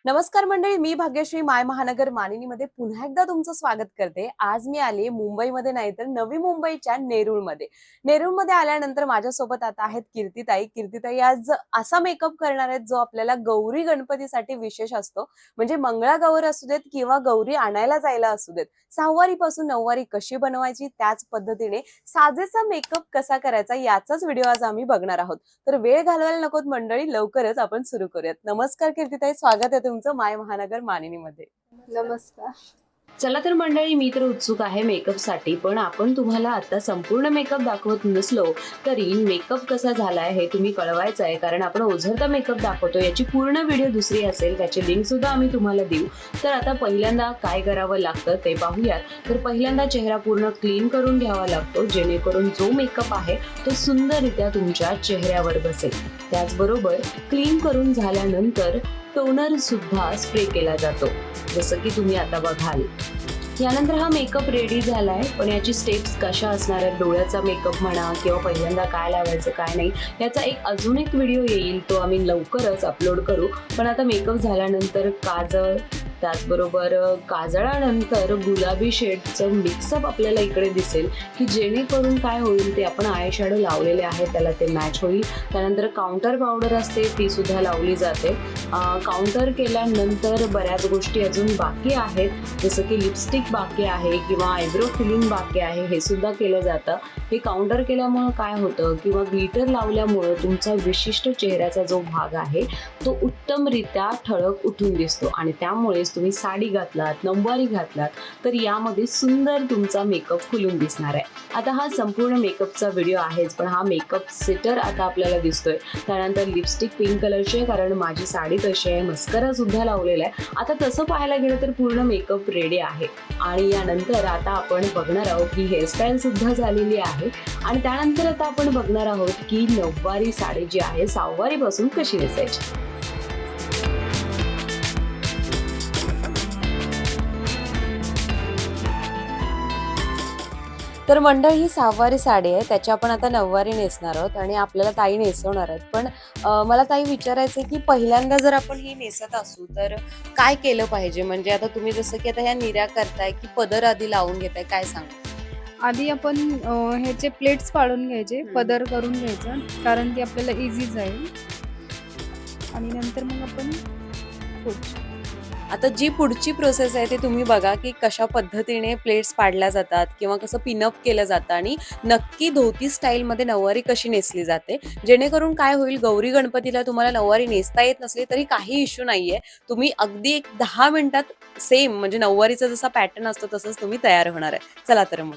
नमस्कार मंडळी, मी भाग्यश्री माय महानगर मानिनीमध्ये पुन्हा एकदा तुमचं स्वागत करते. आज मी आले मुंबईमध्ये नाही तर नवी मुंबईच्या नेरूळमध्ये. नेरूळमध्ये आल्यानंतर माझ्यासोबत आता आहेत कीर्तिताई. कीर्तिताई आज असा मेकअप करणार आहेत जो आपल्याला गौरी गणपतीसाठी विशेष असतो. म्हणजे मंगळागौर असू देत किंवा गौरी आणायला जायला असू देत, सहावारीपासून नऊवारी कशी बनवायची, त्याच पद्धतीने साजेसा मेकअप कसा करायचा याचाच व्हिडिओ आज आम्ही बघणार आहोत. तर वेळ घालवायला नकोत मंडळी, लवकरच आपण सुरू करूयात. नमस्कार कीर्तिताई, स्वागत आहे तुमचं माय महानगर मानिनीमध्ये. नमस्कार. चला तर मंडळी, मी तर उत्सुक आहे मेकअपसाठी, पण आपण तुम्हाला आता संपूर्ण मेकअप दाखवत नसलो तरी मेकअप कसा झालाय हे तुम्ही कळवायचं आहे, कारण आपण ओझरता मेकअप दाखवतो. याची पूर्ण व्हिडिओ दुसरी असेल, त्याची लिंक सुद्धा आम्ही तुम्हाला देऊ. तर आता पहिल्यांदा काय करावं लागतं ते पाहूयात. तर पहिल्यांदा चेहरा पूर्ण क्लीन करून घ्यावा लागतो, जेणेकरून जो मेकअप आहे तो सुंदररित्या तुमच्या चेहऱ्यावर बसेल. त्याचबरोबर क्लीन करून झाल्यानंतर टोनर सुद्धा स्प्रे केला जातो, जसं की तुम्ही आता बघाल. यानंतर हा मेकअप रेडी झालाय, पण याची स्टेप्स कशा असणार आहेत, डोळ्याचा मेकअप म्हणा किंवा पहिल्यांदा काय लावायचं काय नाही, याचा अजून एक व्हिडिओ येईल, तो आम्ही लवकरच अपलोड करू. पण आता मेकअप झाल्यानंतर काजळ, त्याचबरोबर काजळानंतर गुलाबी शेडचं मिक्सअप आपल्याला इकडे दिसेल, की जेणेकरून काय होईल, ते आपण आय शॅडो लावलेले आहे त्याला ते मॅच होईल. त्यानंतर काउंटर पावडर असते, ती सुद्धा लावली जाते. काउंटर केल्यानंतर बऱ्याच गोष्टी अजून बाकी आहेत, जसं की लिपस्टिक बाकी आहे किंवा आयब्रो फिलिंग बाकी आहे, हे सुद्धा केलं जातं. हे काउंटर केल्यामुळं काय होतं किंवा ग्लिटर लावल्यामुळं तुमचा विशिष्ट चेहऱ्याचा जो भाग आहे तो उत्तमरित्या ठळक उठून दिसतो, आणि त्यामुळेच तुम्ही साडी घातलात, नऊवारी घातलात तर यामध्ये सुंदर तुमचा मेकअप खुलून दिसणार आहे. आता हा संपूर्ण मेकअपचा व्हिडिओ आहेच, पण हा मेकअप सेटर आता आपल्याला दिसतोय. त्यानंतर लिपस्टिक पिंक कलरची आहे, कारण माझी साडी तशी आहे. मस्करा सुद्धा लावलेला आहे. आता तसं पाहायला गेलं तर पूर्ण मेकअप रेडी आहे. आणि यानंतर आता आपण बघणार आहोत की हेअरस्टाईल सुद्धा झालेली आहे, आणि त्यानंतर आता आपण बघणार आहोत की नऊवारी साडी जी आहे सहावारीपासून कशी दिसायची. तर मंडळी, ही सहावारी साडी आहे, त्याची आपण आता नऊवारी नेसणार आहोत आणि आपल्याला ताई नेसवणार आहेत. पण मला ताई विचारायचं आहे की पहिल्यांदा जर आपण ही नेसत असू तर काय केलं पाहिजे? म्हणजे आता तुम्ही जसं की आता ह्या निर्या करताय की पदर आधी लावून घेताय, काय सांगा? आधी आपण ह्याचे प्लेट्स पाडून घ्यायचे, पदर करून घ्यायचं, कारण ती आपल्याला इझी जाईल. आणि नंतर मग आपण पुढचं. आता जी पुढची प्रोसेस आहे ते तुम्ही बघा की कशा पद्धतीने प्लेट्स पाडल्या जातात किंवा कसं पिनअप केलं जातं, आणि नक्की धोती स्टाईलमध्ये नऊवारी कशी नेसली जाते, जेणेकरून काय होईल, गौरी गणपतीला तुम्हाला नऊवारी नेसता येत नसली तरी काही इश्यू नाहीये. तुम्ही अगदी एक 10 मिनिटात सेम म्हणजे नऊवारीचा जसा पॅटर्न असतो तसंच तुम्ही तयार होणार आहे. चला तर मग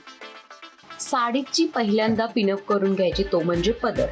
साडीची पहिल्यांदा पिनअप करून घ्यायची, तो म्हणजे पदर.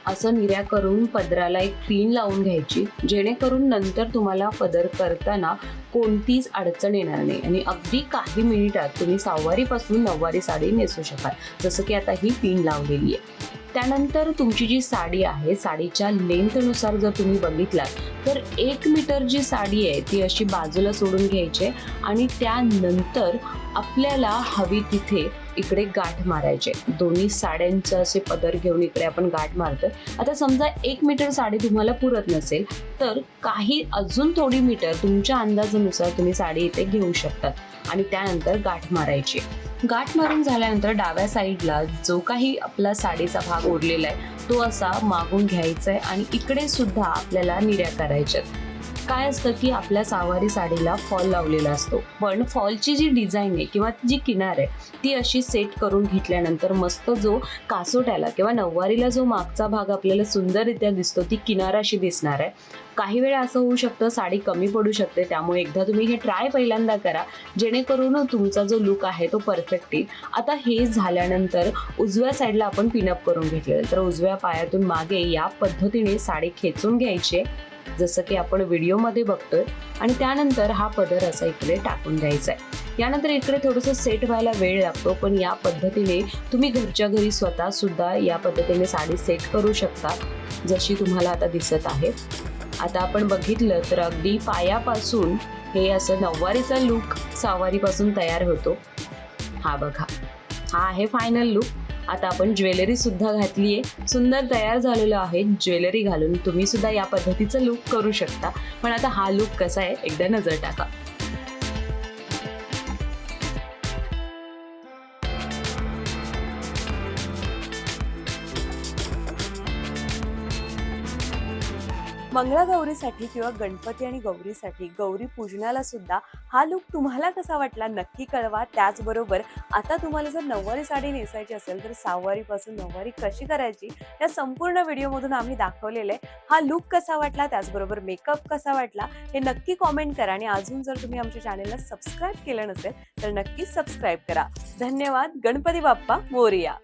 असं निर्या करून पदराला एक पिन लावून घ्यायची, जेणेकरून नंतर तुम्हाला पदर करताना कोणतीच अडचण येणार नाही, आणि अगदी काही मिनिटात तुम्ही सहावारीपासून नऊवारी साडी नेसू शकाल, जसं की आता ही पिन लावलेली आहे. त्यानंतर तुमची जी साडी आहे, साडीच्या लेंथनुसार जर तुम्ही बघितलात तर 1 मीटर जी साडी आहे ती अशी बाजूला सोडून घ्यायची, आणि त्यानंतर आपल्याला हवी तिथे इकडे गाठ मारायचे. दोन्ही साड्यांचं असे पदर घेऊन इकडे आपण गाठ मारतोय. आता समजा 1 मीटर साडी तुम्हाला पुरत नसेल तर काही अजून थोडी मीटर तुमच्या अंदाजानुसार तुम्ही साडी इथे घेऊ शकतात, आणि त्यानंतर गाठ मारायची. गाठ मारून झाल्यानंतर डाव्या साईडला जो काही आपला साडीचा भाग उरलेला आहे तो असा मागून घ्यायचा आहे, आणि इकडे सुद्धा आपल्याला निर्या करायच्यात. काय असतं की आपल्या सहावारी साडीला फॉल लावलेला असतो, पण फॉलची जी डिझाईन आहे किंवा जी किनार आहे ती अशी सेट करून घेतल्यानंतर मस्त जो कासोट्याला किंवा नऊवारीला जो मागचा भाग आपल्याला सुंदररित्या दिसतो, ती किनार अशी दिसणार आहे. काही वेळा असं होऊ शकतं साडी कमी पडू शकते, त्यामुळे एकदा तुम्ही हे ट्राय पहिल्यांदा करा, जेणेकरून तुमचा जो लुक आहे तो परफेक्ट येईल. आता हे झाल्यानंतर उजव्या साईडला आपण पिनअप करून घेतलेलं, तर उजव्या पायातून मागे या पद्धतीने साडी खेचून घ्यायची, जसं की आपण व्हिडिओमध्ये बघतोय, आणि त्यानंतर हा पदर असा इकडे टाकून द्यायचा आहे. यानंतर इकडे थोडंसं सेट व्हायला वेळ लागतो, पण या पद्धतीने तुम्ही घरच्या घरी स्वतः सुद्धा या पद्धतीने साडी सेट करू शकता, जशी तुम्हाला आता दिसत आहे. आता आपण बघितलं तर अगदी पायापासून हे असं नऊवारीचा लुक सहावारीपासून तयार होतो. हा बघा, हा आहे फायनल लुक. आता आपण ज्वेलरी सुद्धा घातली आहे, सुंदर तयार झालेलो आहे. ज्वेलरी घालून तुम्ही सुद्धा या पद्धतीचं लुक करू शकता. पण आता हा लुक कसा आहे एकदा नजर टाका. मंगळागौरीसाठी किंवा गणपती आणि गौरीसाठी, गौरी पूजनाला सुद्धा हा लुक तुम्हाला कसा वाटला नक्की कळवा. त्याचबरोबर आता तुम्हाला जर नऊवारी साडी नेसायची असेल तर सहावारीपासून नऊवारी कशी करायची या संपूर्ण व्हिडिओमधून आम्ही दाखवलेलं आहे. हा लुक कसा वाटला, त्याचबरोबर मेकअप कसा वाटला हे नक्की कॉमेंट करा. आणि अजून जर तुम्ही आमच्या चॅनेलला सबस्क्राईब केलं नसेल तर नक्की सबस्क्राईब करा. धन्यवाद. गणपती बाप्पा मोरया.